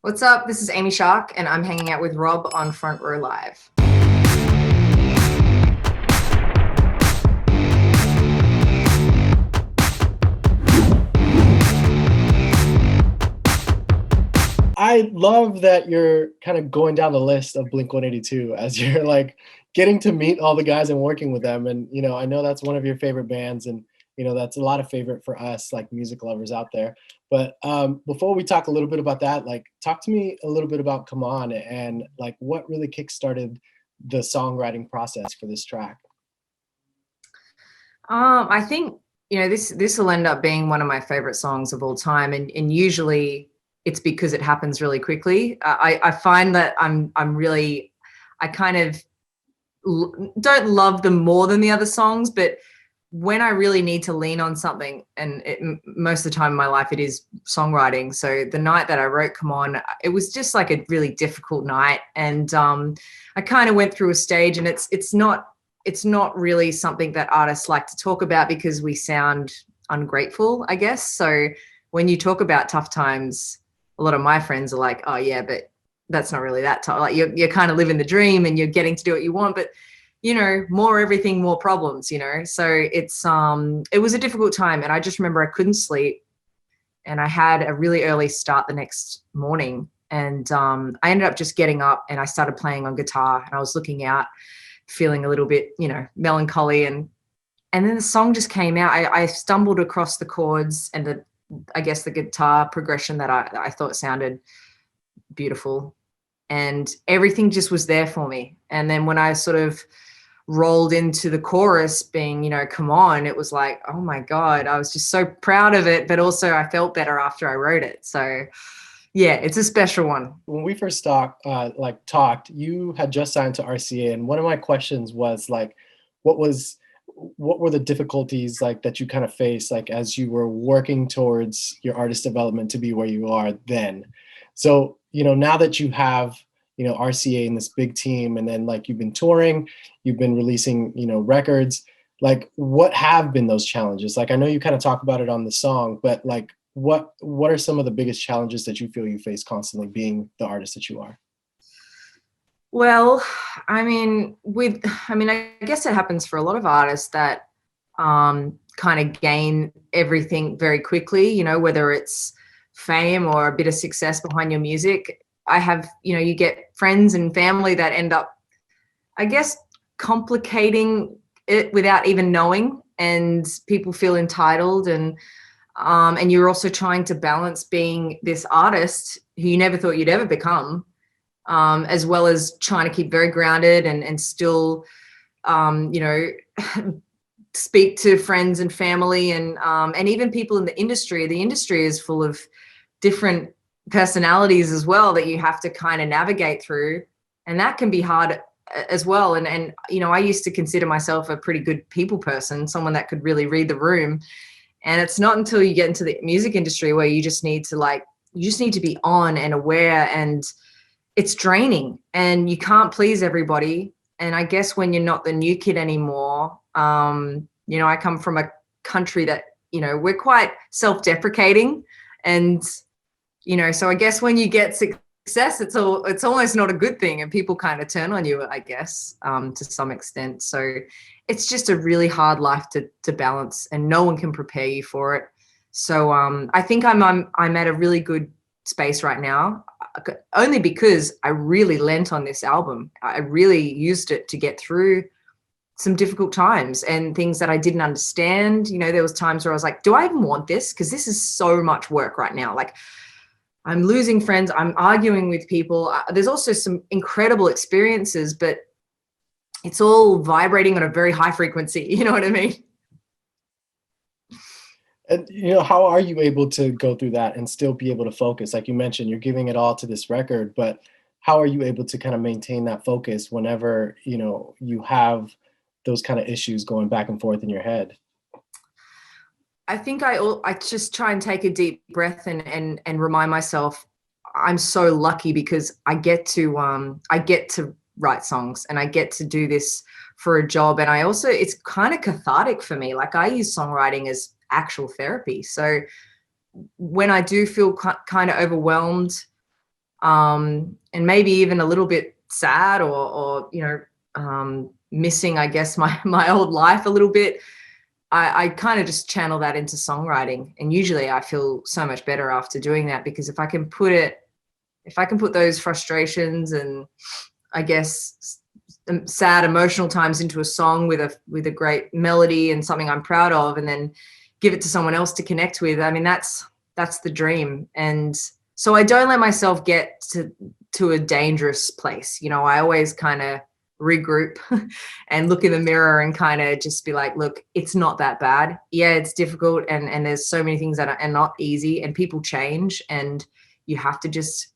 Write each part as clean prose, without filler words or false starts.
What's up? This is Amy Shark, and I'm hanging out with Rob on Front Row Live. I love that you're kind of going down the list of Blink-182 as you're like getting to meet all the guys and working with them. And, I know that's one of your favorite bands, and, that's a lot of favorite for us, like music lovers out there. But before we talk a little bit about that, like talk to me a little bit about Come On and like what really kickstarted the songwriting process for this track. I think, this will end up being one of my favorite songs of all time. And usually it's because it happens really quickly. I find that I kind of don't love them more than the other songs, but when I really need to lean on something, and most of the time in my life it is songwriting. So the night that I wrote Come On, it was just like a really difficult night. And I kind of went through a stage, and it's not really something that artists like to talk about because we sound ungrateful, I guess. So when you talk about tough times, a lot of my friends are like, oh yeah, but that's not really that tough. Like you're kind of living the dream and you're getting to do what you want, but more everything, more problems, So it was a difficult time. And I just remember I couldn't sleep, and I had a really early start the next morning. And I ended up just getting up and I started playing on guitar, and I was looking out, feeling a little bit, melancholy. And then the song just came out. I stumbled across the chords and I guess the guitar progression that I thought sounded beautiful, and everything just was there for me. And then when I sort of rolled into the chorus being, come on, it was like, oh my God, I was just so proud of it, but also I felt better after I wrote it. So yeah, it's a special one. When we first talked, you had just signed to RCA, and one of my questions was like, what were the difficulties like that you kind of faced like as you were working towards your artist development to be where you are then? So, now that you have, RCA and this big team, and then like you've been touring, you've been releasing, records, like what have been those challenges? Like, I know you kind of talk about it on the song, but like, what are some of the biggest challenges that you feel you face constantly being the artist that you are? Well, I guess it happens for a lot of artists that kind of gain everything very quickly, whether it's fame or a bit of success behind your music. I have, you get friends and family that end up, I guess, complicating it without even knowing, and people feel entitled, and you're also trying to balance being this artist who you never thought you'd ever become, as well as trying to keep very grounded and still, speak to friends and family and even people in the industry. The industry is full of different personalities as well that you have to kind of navigate through. And that can be hard as well. And I used to consider myself a pretty good people person, someone that could really read the room. And it's not until you get into the music industry where you just need to be on and aware, and it's draining and you can't please everybody. And I guess when you're not the new kid anymore, I come from a country that, we're quite self-deprecating, and, so I guess when you get success, it's almost not a good thing, and people kind of turn on you, I guess, to some extent. So it's just a really hard life to balance, and no one can prepare you for it. So I think I'm at a really good space right now, only because I really lent on this album. I really used it to get through some difficult times and things that I didn't understand. There was times where I was like, do I even want this? Because this is so much work right now. Like, I'm losing friends, I'm arguing with people. There's also some incredible experiences, but it's all vibrating on a very high frequency. You know what I mean? And how are you able to go through that and still be able to focus? Like you mentioned, you're giving it all to this record, but how are you able to kind of maintain that focus whenever, you have those kind of issues going back and forth in your head? I think I just try and take a deep breath and remind myself I'm so lucky because I get to write songs, and I get to do this for a job. And it's kind of cathartic for me. Like, I use songwriting as actual therapy. So when I do feel kind of overwhelmed, and maybe even a little bit sad, or missing, I guess, my old life a little bit, I kind of just channel that into songwriting. And usually I feel so much better after doing that, because if I can put those frustrations and, I guess, sad emotional times into a song with a great melody and something I'm proud of, and then give it to someone else to connect with, I mean, that's the dream. And so I don't let myself get to a dangerous place. I always kind of regroup and look in the mirror and kind of just be like, look, it's not that bad. Yeah, it's difficult, and there's so many things that are not easy, and people change, and you have to just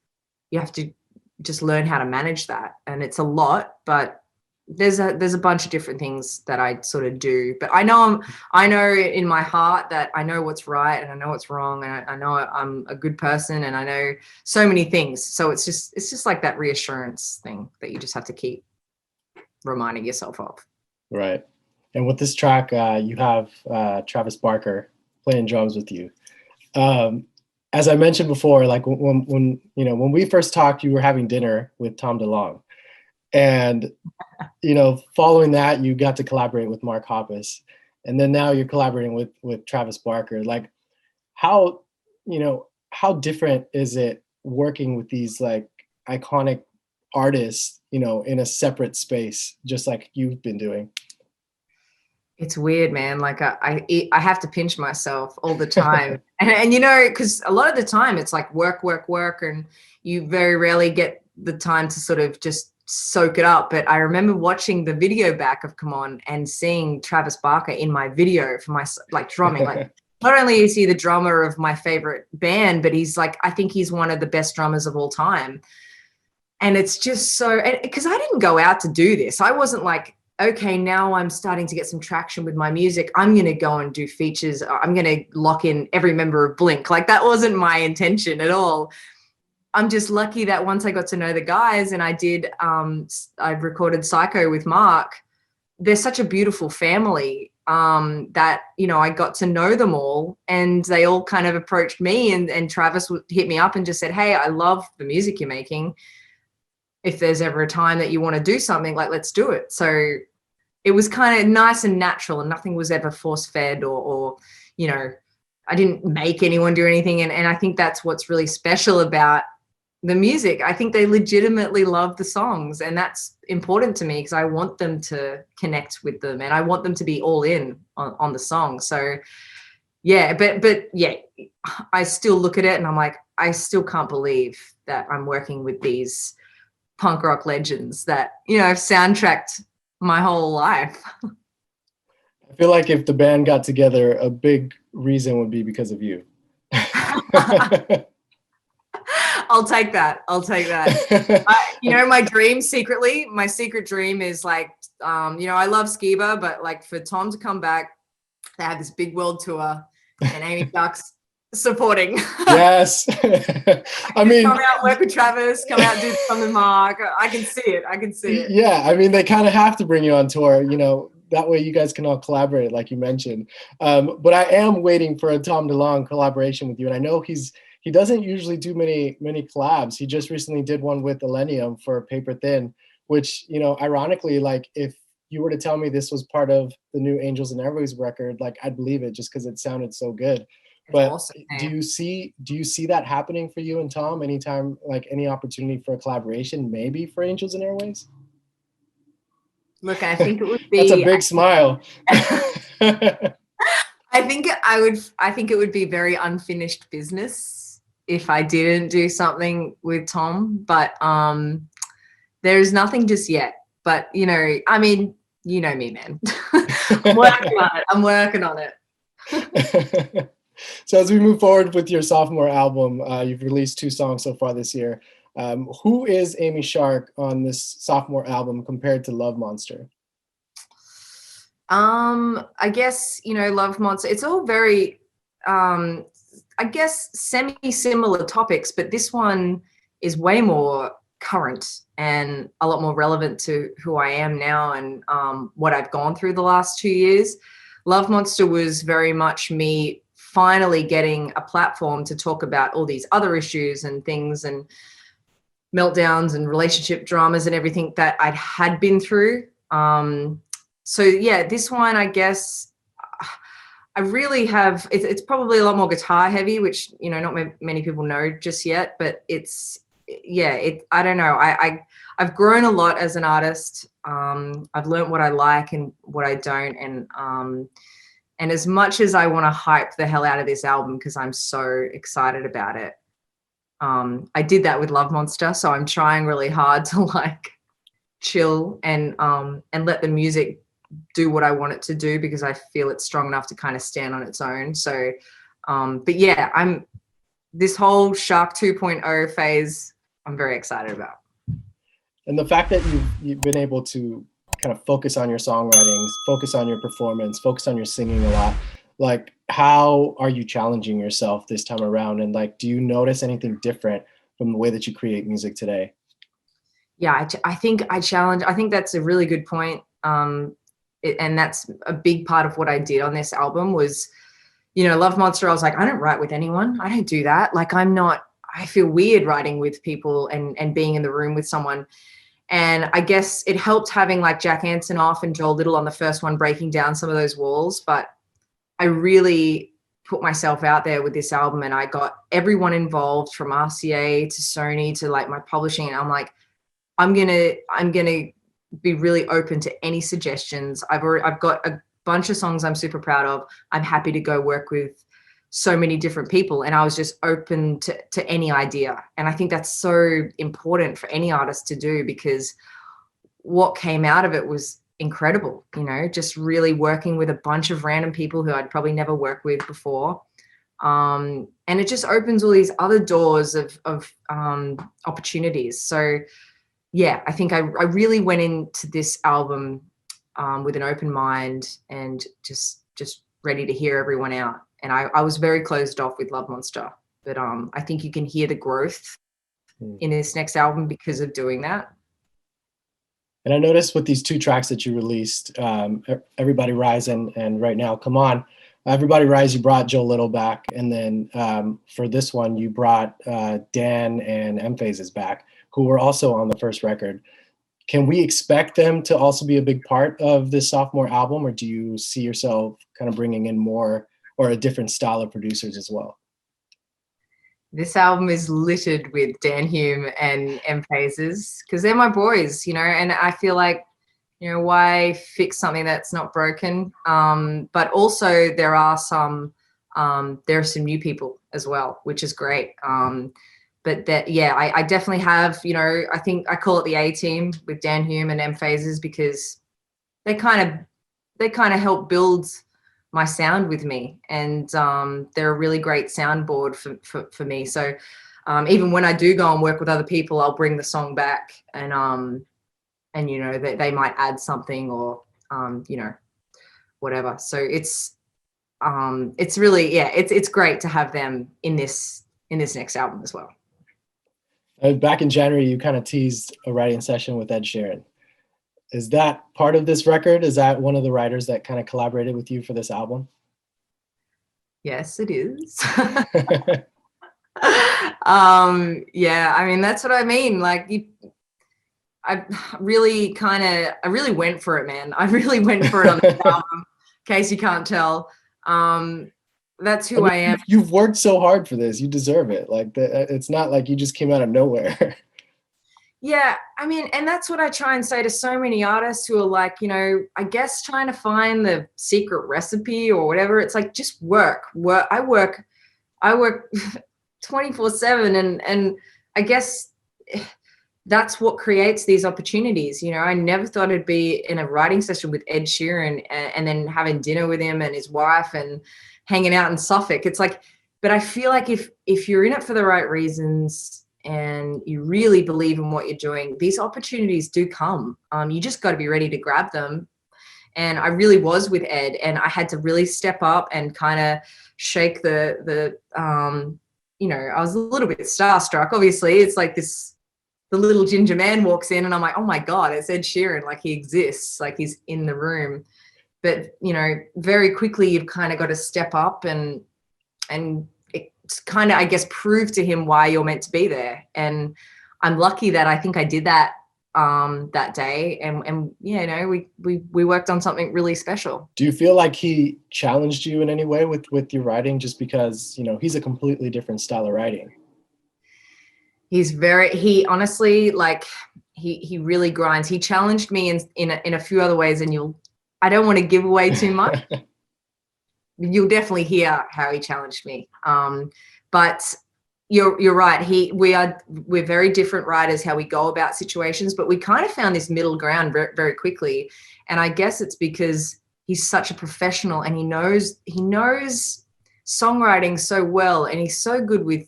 learn how to manage that. And it's a lot, but there's a bunch of different things that I sort of do. But I know in my heart that I know what's right and I know what's wrong, and I know I'm a good person, and I know so many things. So it's just like that reassurance thing that you just have to keep reminding yourself of. Right. And with this track, you have Travis Barker playing drums with you. As I mentioned before, like when we first talked, you were having dinner with Tom DeLonge, and following that, you got to collaborate with Mark Hoppus, and then now you're collaborating with Travis Barker. Like, how different is it working with these like iconic artists, in a separate space, just like you've been doing? It's weird, man. Like I have to pinch myself all the time. and because a lot of the time it's like work, and you very rarely get the time to sort of just soak it up. But I remember watching the video back of Come On and seeing Travis Barker in my video for my like drumming. Like, not only is he the drummer of my favorite band, but he's like, I think he's one of the best drummers of all time. And it's just so, because I didn't go out to do this. I wasn't like, okay, now I'm starting to get some traction with my music, I'm going to go and do features, I'm going to lock in every member of Blink. Like, that wasn't my intention at all. I'm just lucky that once I got to know the guys, and I recorded Psycho with Mark, they're such a beautiful family, that, I got to know them all, and they all kind of approached me, and Travis would hit me up and just said, hey, I love the music you're making. If there's ever a time that you want to do something, like, let's do it. So it was kind of nice and natural, and nothing was ever force fed or I didn't make anyone do anything. And I think that's what's really special about the music. I think they legitimately love the songs, and that's important to me, because I want them to connect with them, and I want them to be all in on the song. So yeah, but yeah, I still look at it and I'm like, I still can't believe that I'm working with these punk rock legends that, have soundtracked my whole life. I feel like if the band got together, a big reason would be because of you. I'll take that. My secret dream is like, I love Skiba, but like for Tom to come back, they have this big world tour, and Amy Duck's supporting. Yes. I mean, come out, work with Travis, come out, do something with Mark. I can see it. Yeah, I mean, they kind of have to bring you on tour, that way you guys can all collaborate, like you mentioned. But I am waiting for a Tom DeLonge collaboration with you, and I know he doesn't usually do many collabs. He just recently did one with Millennium for Paper Thin, which, ironically, like, if you were to tell me this was part of the new Angels and Airwaves record, like, I'd believe it, just because it sounded so good. But awesome, do you see that happening for you and Tom anytime, like any opportunity for a collaboration, maybe for Angels and Airwaves? Look, I think it would be. That's a big smile. I think it would be very unfinished business if I didn't do something with Tom. But there's nothing just yet. But I mean, you know me, man. I'm working on it. So as we move forward with your sophomore album, you've released 2 songs so far this year. Who is Amy Shark on this sophomore album compared to Love Monster? I guess, Love Monster, it's all very, I guess, semi-similar topics, but this one is way more current and a lot more relevant to who I am now and what I've gone through the last 2 years. Love Monster was very much me finally getting a platform to talk about all these other issues and things, and meltdowns and relationship dramas and everything that I'd had been through. So yeah, this one, I guess I really have, it's probably a lot more guitar heavy, which, you know, not many people know just yet, but it's, yeah, I don't know. I've grown a lot as an artist. I've learned what I like and what I don't. And as much as I want to hype the hell out of this album, because I'm so excited about it, I did that with Love Monster. So I'm trying really hard to like chill and let the music do what I want it to do, because I feel it's strong enough to kind of stand on its own. So, but yeah, this whole Shark 2.0 phase, I'm very excited about. And the fact that you've been able to kind of focus on your songwriting, focus on your performance, focus on your singing a lot, like how are you challenging yourself this time around? And like, do you notice anything different from the way that you create music today? Yeah, I think I think that's a really good point. And that's a big part of what I did on this album was, you know, Love Monster, I was like, I don't write with anyone. I don't do that. Like, I feel weird writing with people and being in the room with someone. And I guess it helped having like Jack Antonoff and Joel Little on the first one, breaking down some of those walls. But I really put myself out there with this album, and I got everyone involved, from RCA to Sony to like my publishing. And I'm like, I'm gonna be really open to any suggestions. I've got a bunch of songs I'm super proud of. I'm happy to go work with so many different people, and I was just open to any idea. And I think that's so important for any artist to do, because what came out of it was incredible, you know, just really working with a bunch of random people who I'd probably never worked with before. And it just opens all these other doors of opportunities. So yeah, I think I really went into this album with an open mind and just ready to hear everyone out. And I was very closed off with Love Monster, but I think you can hear the growth in this next album because of doing that. And I noticed with these two tracks that you released, Everybody Rise and Right Now, Come On. Everybody Rise, you brought Joe Little back. And then for this one, you brought Dan and M-Phases back, who were also on the first record. Can we expect them to also be a big part of this sophomore album, or do you see yourself kind of bringing in more or a different style of producers as well? This album is littered with Dan Hume and M-Phases, because they're my boys, you know, and I feel like, you know, why fix something that's not broken? But also there are some new people as well, which is great. But that, yeah, I definitely have, you know, I think I call it the A-team with Dan Hume and M-Phases, because they kind of help build my sound with me, and they're a really great soundboard for me. So even when I do go and work with other people, I'll bring the song back, and you know, they might add something, or you know, whatever. So it's really, yeah, it's great to have them in this next album as well. Back in January, you kind of teased a writing session with Ed Sheeran. Is that part of this record? Is that one of the writers that kind of collaborated with you for this album? Yes, it is. Yeah, I mean, that's what I mean. Like, I really went for it, man. I really went for it on this album, in case you can't tell. That's who I am. You've worked so hard for this. You deserve it. Like, it's not like you just came out of nowhere. Yeah, I mean, and that's what I try and say to so many artists who are like, you know, I guess trying to find the secret recipe or whatever. It's like, just work. I work 24/7, and I guess that's what creates these opportunities. You know, I never thought I'd be in a writing session with Ed Sheeran and then having dinner with him and his wife and hanging out in Suffolk. It's like, but I feel like if you're in it for the right reasons and you really believe in what you're doing, these opportunities do come. You just got to be ready to grab them. And I really was with Ed, and I had to really step up and kind of shake the you know, I was a little bit starstruck. Obviously, it's like the little ginger man walks in, and I'm like, oh my God, it's Ed Sheeran. Like, he exists, like he's in the room. But, you know, very quickly you've kind of got to step up and kind of, I guess, prove to him why you're meant to be there. And I'm lucky that I think I did that that day, and you know, we worked on something really special. Do you feel like he challenged you in any way with your writing, just because, you know, he's a completely different style of writing? He honestly, like, he really grinds. He challenged me in a few other ways, and I don't want to give away too much. You'll definitely hear how he challenged me. But you're right. We're very different writers, how we go about situations, but we kind of found this middle ground very, very quickly. And I guess it's because he's such a professional, and he knows songwriting so well, and he's so good with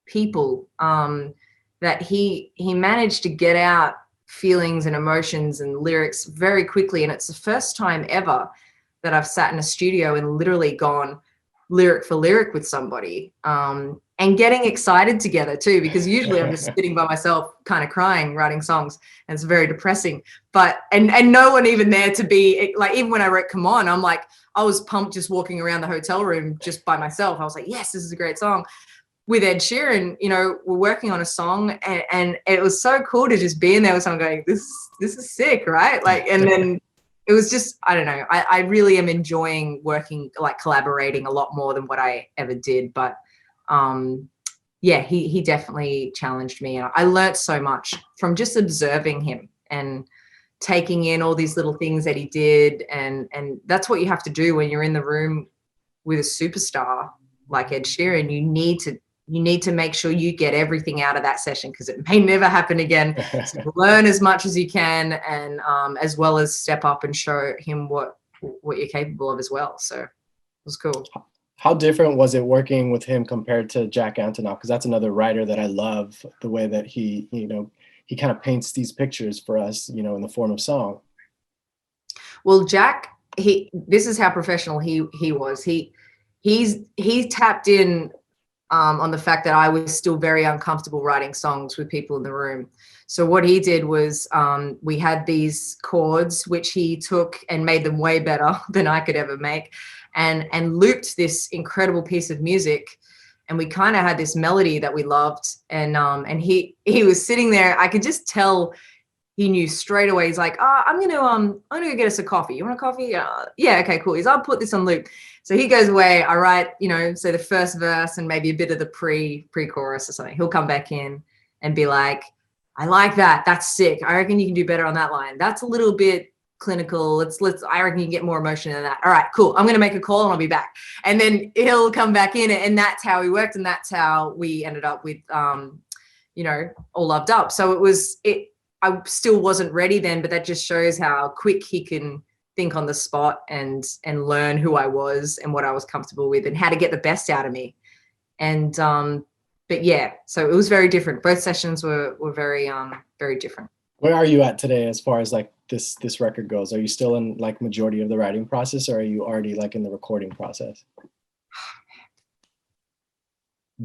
people, that he managed to get out feelings and emotions and lyrics very quickly. And it's the first time ever that I've sat in a studio and literally gone lyric for lyric with somebody, and getting excited together too, because usually I'm just sitting by myself kind of crying, writing songs, and it's very depressing. But and no one even there to be like, even when I wrote Come On, I'm like, I was pumped just walking around the hotel room just by myself. I was like, yes, this is a great song. With Ed Sheeran, you know, we're working on a song, and it was so cool to just be in there with someone going, this is sick, right? Like, and then it was just, I don't know, I really am enjoying working, like collaborating a lot more than what I ever did. But yeah, he definitely challenged me, and I learned so much from just observing him and taking in all these little things that he did. And that's what you have to do when you're in the room with a superstar like Ed Sheeran. You need to make sure you get everything out of that session, because it may never happen again. So learn as much as you can, and as well as step up and show him what you're capable of as well. So it was cool. How different was it working with him compared to Jack Antonoff? Because that's another writer that I love, the way that he, you know, he kind of paints these pictures for us, you know, in the form of song. Well, Jack, this is how professional he was. He tapped in on the fact that I was still very uncomfortable writing songs with people in the room. So what he did was, we had these chords which he took and made them way better than I could ever make, and looped this incredible piece of music. And we kind of had this melody that we loved. And he was sitting there. I could just tell he knew straight away. He's like, I'm gonna go get us a coffee. You want a coffee? Yeah, okay, cool. I'll put this on loop. So he goes away. I write, you know, say the first verse and maybe a bit of the pre-chorus or something. He'll come back in and be like, I like that. That's sick. I reckon you can do better on that line. That's a little bit clinical. I reckon you can get more emotion in that. All right, cool. I'm gonna make a call and I'll be back. And then he'll come back in, and that's how we worked, and that's how we ended up with you know, All Loved Up. So I still wasn't ready then, but that just shows how quick he can think on the spot and learn who I was and what I was comfortable with and how to get the best out of me. And but yeah, so it was very different. Both sessions were very very different. Where are you at today as far as like this record goes? Are you still in like majority of the writing process, or are you already like in the recording process?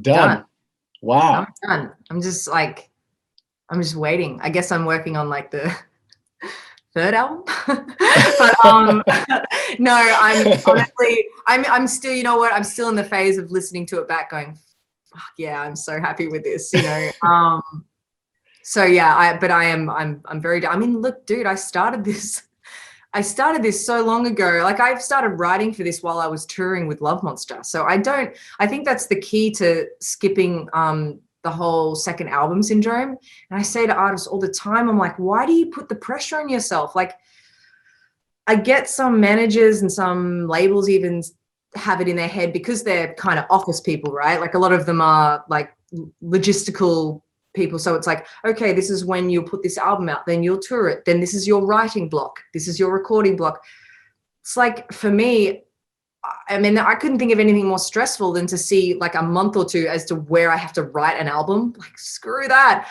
Done. Wow. I'm done. I'm just waiting. I guess I'm working on like the third album. But no, I'm honestly, I'm still, you know what, I'm still in the phase of listening to it back going, fuck yeah, I'm so happy with this, you know. So yeah, I'm very, I mean, look, dude, I started this so long ago. Like, I've started writing for this while I was touring with Love Monster. So I think that's the key to skipping the whole second album syndrome. And I say to artists all the time, I'm like, why do you put the pressure on yourself? Like, I get some managers and some labels even have it in their head, because they're kind of office people, right? Like, a lot of them are like logistical people. So it's like, okay, this is when you'll put this album out, then you'll tour it, then this is your writing block, this is your recording block. It's like, for me, I mean, I couldn't think of anything more stressful than to see like a month or two as to where I have to write an album. Like, screw that.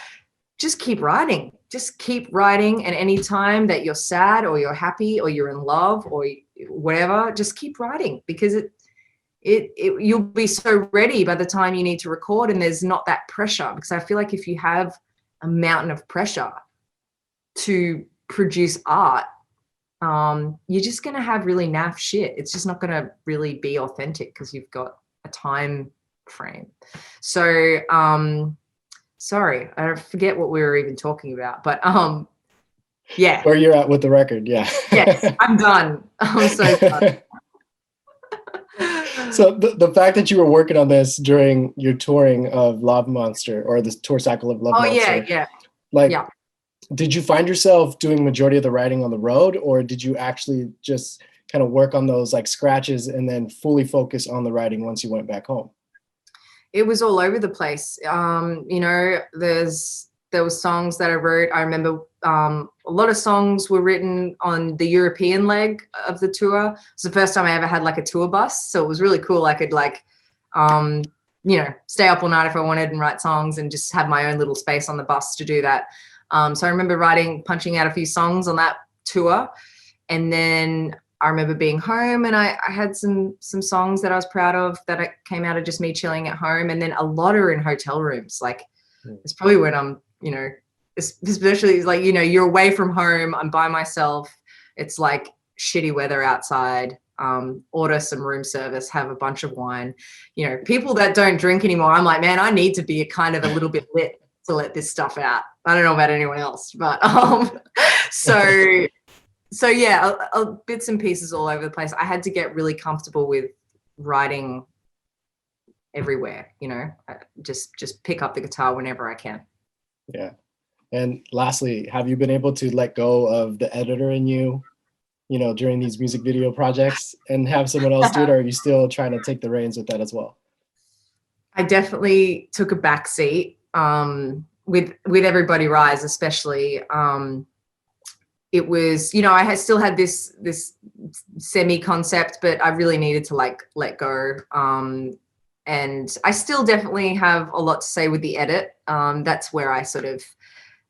Just keep writing. Just keep writing. And any time that you're sad or you're happy or you're in love or whatever, just keep writing, because you'll be so ready by the time you need to record, and there's not that pressure. Because I feel like if you have a mountain of pressure to produce art, you're just going to have really naff shit. It's just not going to really be authentic, because you've got a time frame. So sorry, I forget what we were even talking about, but yeah. Where you're at with the record, yeah. Yes, I'm done. I'm so done. So the fact that you were working on this during your touring of Love Monster, or the tour cycle of Love Oh Monster, yeah. like, Yeah. did you find yourself doing majority of the writing on the road, or did you actually just kind of work on those like scratches and then fully focus on the writing once you went back home? It was all over the place. You know, there was songs that I wrote. I remember a lot of songs were written on the European leg of the tour. It's the first time I ever had like a tour bus, so it was really cool. I could like, you know, stay up all night if I wanted and write songs, and just have my own little space on the bus to do that. So I remember punching out a few songs on that tour, and then I remember being home, and I had some songs that I was proud of that came out of just me chilling at home, and then a lot are in hotel rooms. Like, it's probably when I'm, you know, especially like, you know, you're away from home, I'm by myself, it's like shitty weather outside, order some room service, have a bunch of wine. You know, people that don't drink anymore, I'm like, man, I need to be kind of a little bit lit to let this stuff out. I don't know about anyone else, but so yeah, bits and pieces all over the place. I had to get really comfortable with writing everywhere, you know, just pick up the guitar whenever I can. Yeah. And lastly, have you been able to let go of the editor in you, you know, during these music video projects, and have someone else do it, or are you still trying to take the reins with that as well? I definitely took a back seat with Everybody Rise, especially. It was, you know, I still had this semi concept, but I really needed to like let go. And I still definitely have a lot to say with the edit. That's where I sort of,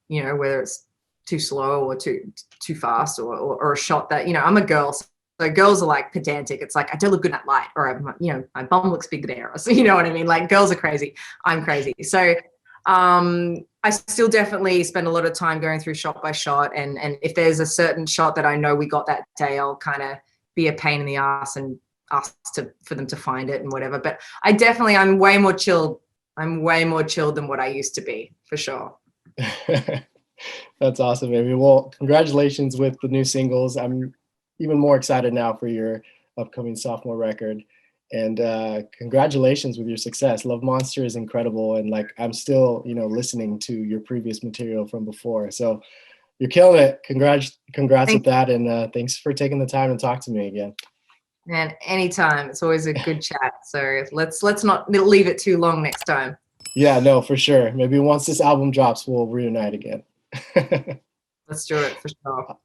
you know, whether it's too slow or too fast, or a shot that, you know, I'm a girl, so girls are like pedantic. It's like, I don't look good in that light, or you know, my bum looks big there. So you know what I mean? Like, girls are crazy, I'm crazy. So I still definitely spend a lot of time going through shot by shot, and if there's a certain shot that I know we got that day, I'll kind of be a pain in the ass and ask for them to find it and whatever. But I'm way more chilled. I'm way more chilled than what I used to be, for sure. That's awesome, baby. Well, congratulations with the new singles. I'm even more excited now for your upcoming sophomore record. And congratulations with your success. Love Monster is incredible, and like, I'm still, you know, listening to your previous material from before. So you're killing it. Congrats with that, and thanks for taking the time to talk to me again. Man, anytime. It's always a good chat. So let's not leave it too long next time. Yeah, no, for sure. Maybe once this album drops, we'll reunite again. Let's do it, for sure.